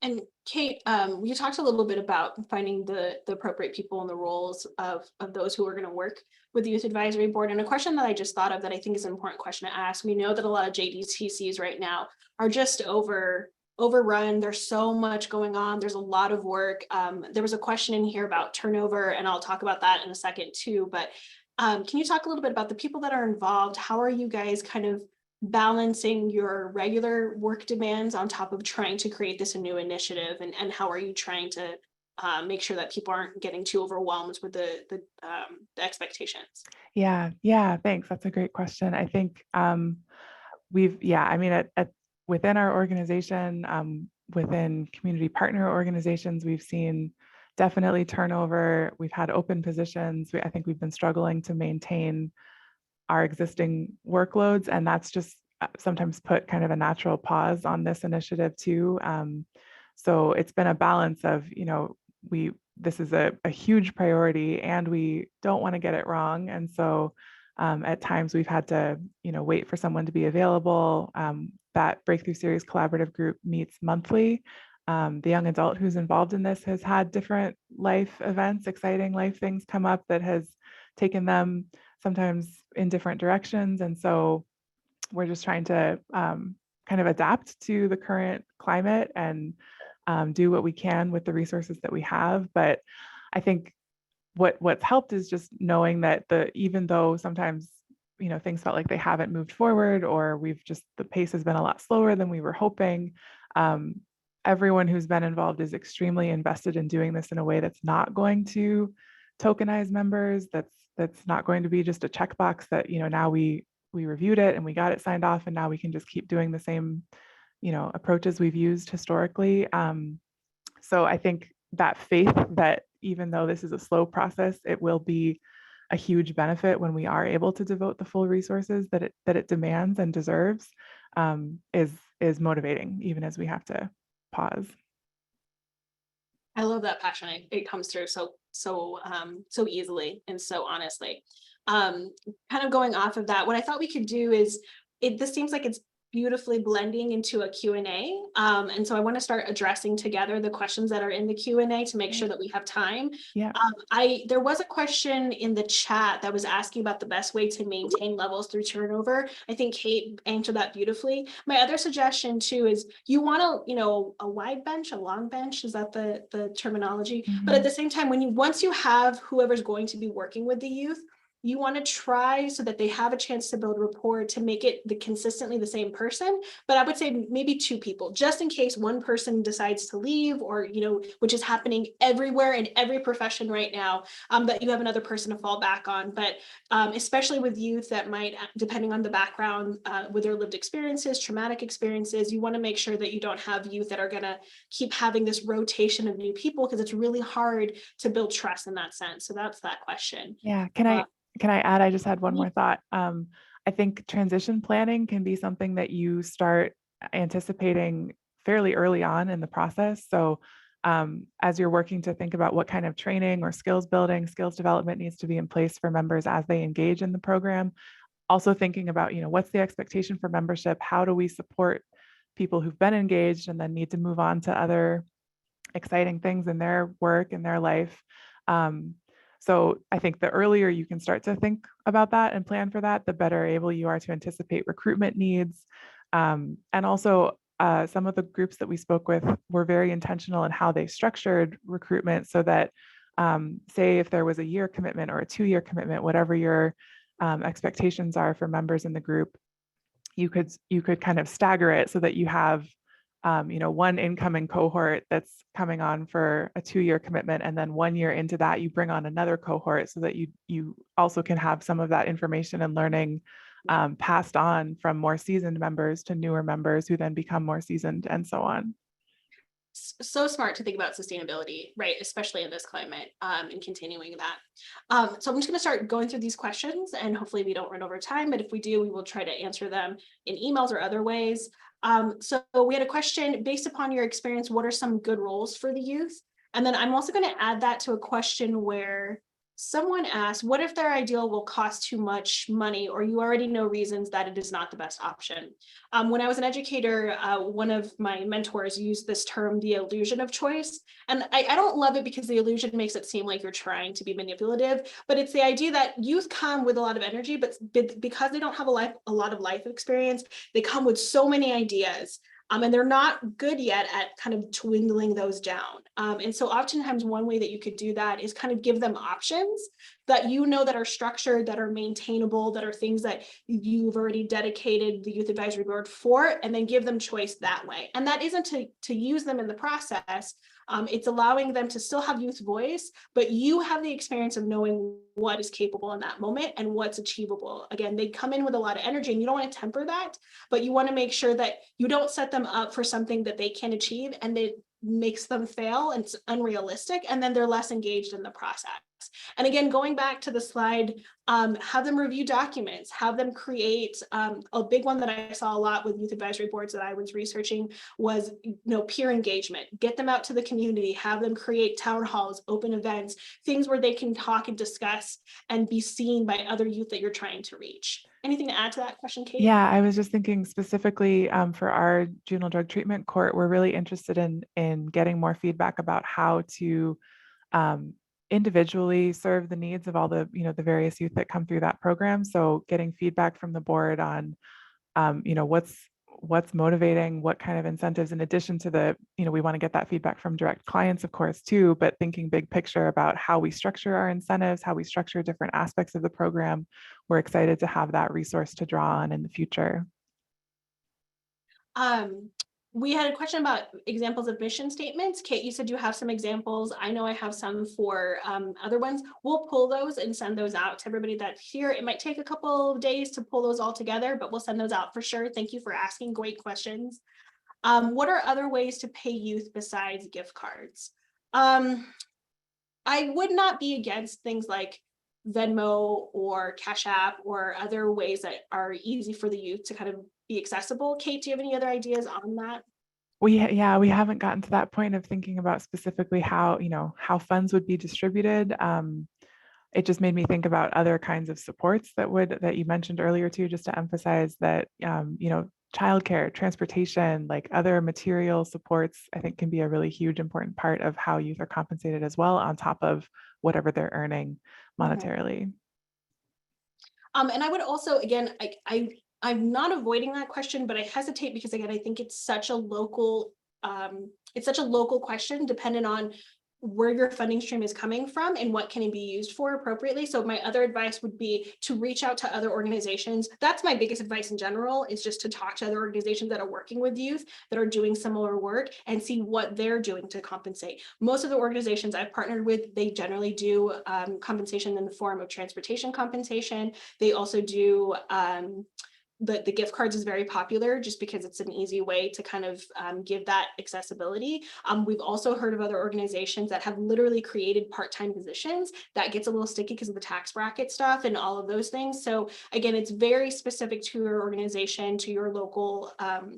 And Kate, you talked a little bit about finding the appropriate people in the roles of those who are going to work with the Youth Advisory Board. And a question that I just thought of that I think is an important question to ask. We know that a lot of JDTCs right now are just overrun. There's so much going on. There's a lot of work. There was a question in here about turnover, and I'll talk about that in a second too. But can you talk a little bit about the people that are involved? How are you guys kind of balancing your regular work demands on top of trying to create this a new initiative, and how are you trying to make sure that people aren't getting too overwhelmed with the expectations? Yeah, thanks. That's a great question. I think within our organization, within community partner organizations, we've seen definitely turnover. We've had open positions. I think we've been struggling to maintain our existing workloads, and that's just sometimes put kind of a natural pause on this initiative too. So it's been a balance of, this is a huge priority and we don't want to get it wrong. And so at times we've had to, wait for someone to be available. That Breakthrough Series Collaborative Group meets monthly. The young adult who's involved in this has had different life events, exciting life things come up that has taken them sometimes in different directions. And so we're just trying to kind of adapt to the current climate and do what we can with the resources that we have. But I think what's helped is just knowing that even though sometimes things felt like they haven't moved forward, or the pace has been a lot slower than we were hoping. Everyone who's been involved is extremely invested in doing this in a way that's not going to tokenize members. That's not going to be just a checkbox that now we reviewed it and we got it signed off, and now we can just keep doing the same approaches we've used historically. So I think that faith that even though this is a slow process, it will be a huge benefit when we are able to devote the full resources that it demands and deserves, is motivating, even as we have to pause. I love that passion. It comes through so easily and so honestly. Kind of going off of that, what I thought we could do is, this seems like it's beautifully blending into a Q&A. And so I want to start addressing together the questions that are in the Q&A to make sure that we have time. Yeah. There was a question in the chat that was asking about the best way to maintain levels through turnover. I think Kate answered that beautifully. My other suggestion too is, you want a wide bench, a long bench, is that the terminology? But at the same time, once you have whoever's going to be working with the youth, you want to try so that they have a chance to build rapport, to make it consistently the same person. But I would say maybe two people, just in case one person decides to leave, or, which is happening everywhere in every profession right now, that you have another person to fall back on. But especially with youth that might, depending on the background, with their lived experiences, traumatic experiences, you want to make sure that you don't have youth that are going to keep having this rotation of new people, because it's really hard to build trust in that sense. So that's that question. Yeah. Can I add, I just had one more thought. I think transition planning can be something that you start anticipating fairly early on in the process. So as you're working to think about what kind of training or skills building, skills development needs to be in place for members as they engage in the program, also thinking about, what's the expectation for membership? How do we support people who've been engaged and then need to move on to other exciting things in their work and their life? So I think the earlier you can start to think about that and plan for that, the better able you are to anticipate recruitment needs. And also some of the groups that we spoke with were very intentional in how they structured recruitment, so that say if there was a year commitment or a 2-year commitment, whatever your expectations are for members in the group, you could kind of stagger it so that you have one incoming cohort that's coming on for a 2-year commitment, and then 1 year into that, you bring on another cohort, so that you also can have some of that information and learning passed on from more seasoned members to newer members who then become more seasoned, and so on. So smart to think about sustainability, right? Especially in this climate, and continuing that. So I'm just going to start going through these questions, and hopefully we don't run over time, but if we do, we will try to answer them in emails or other ways. So we had a question: based upon your experience, what are some good roles for the youth? And then I'm also going to add that to a question where someone asked, what if their ideal will cost too much money, or you already know reasons that it is not the best option? When I was an educator, one of my mentors used this term, the illusion of choice. And I don't love it, because the illusion makes it seem like you're trying to be manipulative, but it's the idea that youth come with a lot of energy, but because they don't have a lot of life experience, they come with so many ideas. And they're not good yet at kind of dwindling those down. And so oftentimes one way that you could do that is kind of give them options that that are structured, that are maintainable, that are things that you've already dedicated the Youth Advisory Board for, and then give them choice that way. And that isn't to use them in the process. It's allowing them to still have youth voice, but you have the experience of knowing what is capable in that moment and what's achievable. Again, they come in with a lot of energy, and you don't want to temper that, but you want to make sure that you don't set them up for something that they can achieve and it makes them fail and it's unrealistic, and then they're less engaged in the process. And again, going back to the slide, have them review documents, have them create, a big one that I saw a lot with youth advisory boards that I was researching was, peer engagement. Get them out to the community, have them create town halls, open events, things where they can talk and discuss and be seen by other youth that you're trying to reach. Anything to add to that question, Kate? Yeah, I was just thinking specifically for our juvenile drug treatment court, we're really interested in getting more feedback about how to individually serve the needs of all the the various youth that come through that program. So getting feedback from the board on what's motivating, what kind of incentives, in addition to the, we want to get that feedback from direct clients, of course, too, but thinking big picture about how we structure our incentives, how we structure different aspects of the program. We're excited to have that resource to draw on in the future. We had a question about examples of mission statements. Kate, you said you have some examples. I know I have some for other ones. We'll pull those and send those out to everybody that's here. It might take a couple of days to pull those all together, but we'll send those out for sure. Thank you for asking great questions. What are other ways to pay youth besides gift cards? I would not be against things like Venmo or Cash App or other ways that are easy for the youth to kind of be accessible. Kate, do you have any other ideas on that? We haven't gotten to that point of thinking about specifically how, how funds would be distributed. It just made me think about other kinds of supports that you mentioned earlier too, just to emphasize that, childcare, transportation, like other material supports, I think can be a really huge, important part of how youth are compensated as well, on top of whatever they're earning monetarily. And I would also, again, I'm not avoiding that question, but I hesitate because again, I think it's such a local question dependent on where your funding stream is coming from and what can it be used for appropriately. So my other advice would be to reach out to other organizations. That's my biggest advice in general, is just to talk to other organizations that are working with youth, that are doing similar work, and see what they're doing to compensate. Most of the organizations I've partnered with, they generally do compensation in the form of transportation compensation. They also do the gift cards is very popular just because it's an easy way to kind of give that accessibility. We've also heard of other organizations that have literally created part-time positions. That gets a little sticky because of the tax bracket stuff and all of those things. So again, it's very specific to your organization, to your local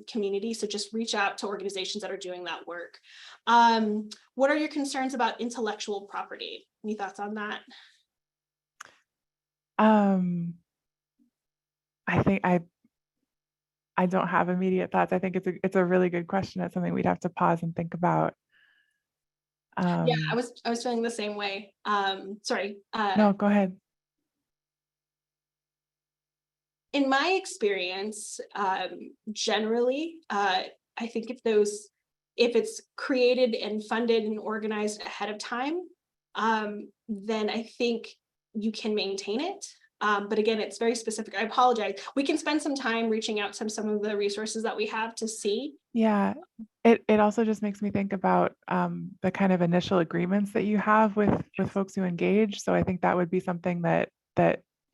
community. So just reach out to organizations that are doing that work. What are your concerns about intellectual property? Any thoughts on that? I think I don't have immediate thoughts. I think it's a really good question. It's something we'd have to pause and think about. Yeah, I was feeling the same way. Sorry. No, go ahead. In my experience, generally, I think if it's created and funded and organized ahead of time, then I think you can maintain it. But again, it's very specific. I apologize. We can spend some time reaching out to some of the resources that we have to see. Yeah, it also just makes me think about the kind of initial agreements that you have with folks who engage. So I think that would be something that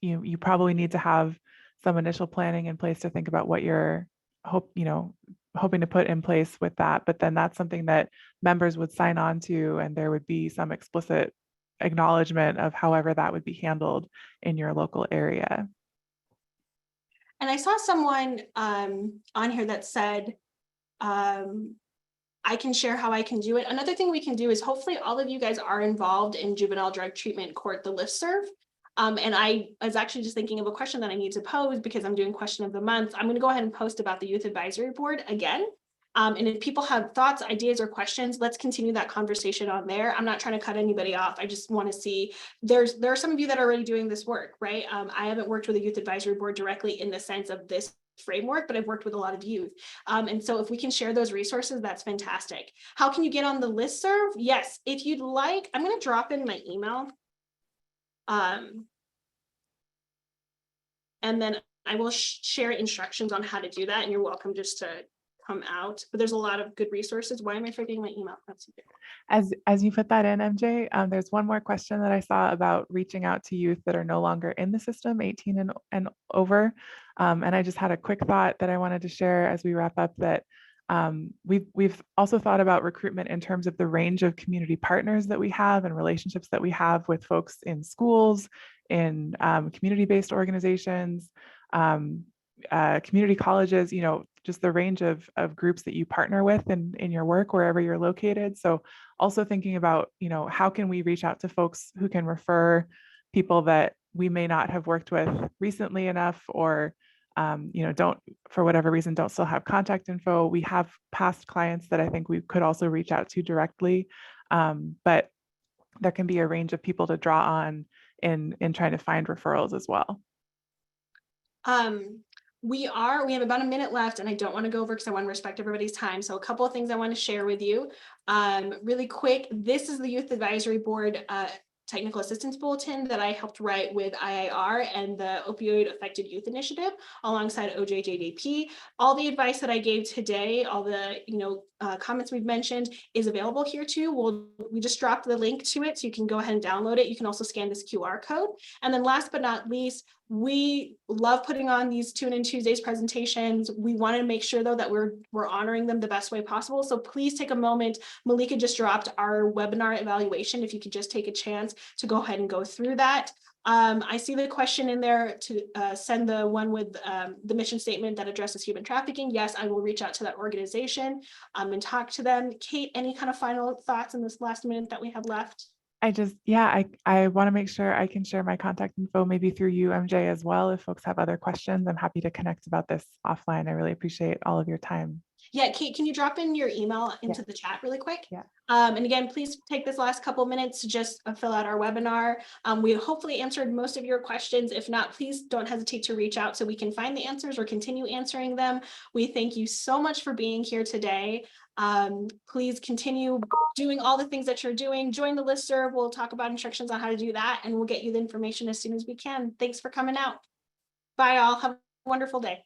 you probably need to have some initial planning in place to think about what you're hoping to put in place with that. But then that's something that members would sign on to, and there would be some explicit acknowledgement of however that would be handled in your local area. And I saw someone on here that said, I can share how I can do it. Another thing we can do is, hopefully all of you guys are involved in Juvenile Drug Treatment Court, the listserv. And I was actually just thinking of a question that I need to pose because I'm doing question of the month. I'm going to go ahead and post about the Youth Advisory Board again. And if people have thoughts, ideas, or questions, let's continue that conversation on there. I'm not trying to cut anybody off. I just want to see, there are some of you that are already doing this work, right? I haven't worked with a Youth Advisory Board directly in the sense of this framework, but I've worked with a lot of youth. And so if we can share those resources, that's fantastic. How can you get on the listserv? Yes, if you'd like, I'm going to drop in my email. And then I will share instructions on how to do that. And you're welcome just to come out, but there's a lot of good resources. Why am I forgetting my email? That's As you put that in, MJ, there's one more question that I saw about reaching out to youth that are no longer in the system, 18 and over. And I just had a quick thought that I wanted to share as we wrap up, that we've also thought about recruitment in terms of the range of community partners that we have and relationships that we have with folks in schools, in community-based organizations, community colleges, just the range of groups that you partner with in your work wherever you're located. So also thinking about, how can we reach out to folks who can refer people that we may not have worked with recently enough, or don't, for whatever reason, don't still have contact info. We have past clients that I think we could also reach out to directly, but there can be a range of people to draw on in trying to find referrals as well. We have about a minute left and I don't want to go over because I want to respect everybody's time. So a couple of things I want to share with you. Really quick, this is the Youth Advisory Board Technical Assistance Bulletin that I helped write with IIR and the Opioid Affected Youth Initiative alongside OJJDP. All the advice that I gave today, all the comments we've mentioned is available here too. We just dropped the link to it so you can go ahead and download it. You can also scan this QR code. And then last but not least, we love putting on these Tune In Tuesdays presentations. We want to make sure though that we're honoring them the best way possible. So please take a moment. Malika just dropped our webinar evaluation. If you could just take a chance to go ahead and go through that. I see the question in there to send the one with the mission statement that addresses human trafficking. Yes, I will reach out to that organization and talk to them. Kate, any kind of final thoughts in this last minute that we have left? I want to make sure I can share my contact info maybe through you, MJ, as well. If folks have other questions, I'm happy to connect about this offline. I really appreciate all of your time. Yeah, Kate, can you drop in your email into the chat really quick? Yeah. And again, please take this last couple minutes to just fill out our webinar. We hopefully answered most of your questions. If not, please don't hesitate to reach out so we can find the answers or continue answering them. We thank you so much for being here today. Please continue doing all the things that you're doing. Join the listserv. We'll talk about instructions on how to do that, and we'll get you the information as soon as we can. Thanks for coming out. Bye all. Have a wonderful day.